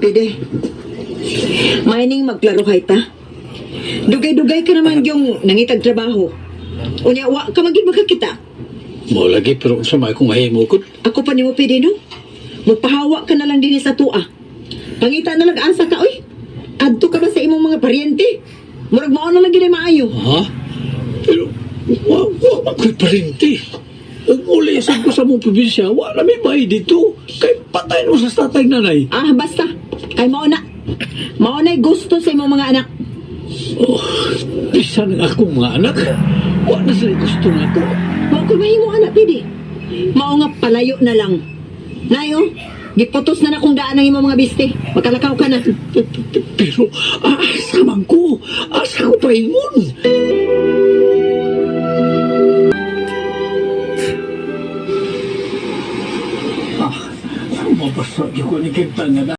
Pwede. Mining magklaro kay ta. Dugay-dugay ka naman yung nangitag trabaho. Unya, wa ka maging makakita. Mo lagi pero sa may kong mahimo ko. Ako pa ni mo pwede, no? Magpahawa ka na lang din sa tua. Pangita na lang asa ka, oy. Adto ka ba sa imong mga paryente? Murag mao na lang gina maayo. Ha? Pero wa ko'y parente. Ang uli ko sa mong probinsya, wala may bahay dito. Kay patay mo sa tatay nanay. Ah, basta. Kay mao na. Mao na'y gusto sa imong mga anak. Oh, bisa ng akong mga anak. Wala sila gusto na ko. Mao ko mahimo anak, pwede. Mao nga palayo na lang. Nayo, giputos na kung daan ang imong mga biste. Makalakaw ka na. Pero asa man ko. Asa ko pa ingon. Mabasa ko ni kita nga na.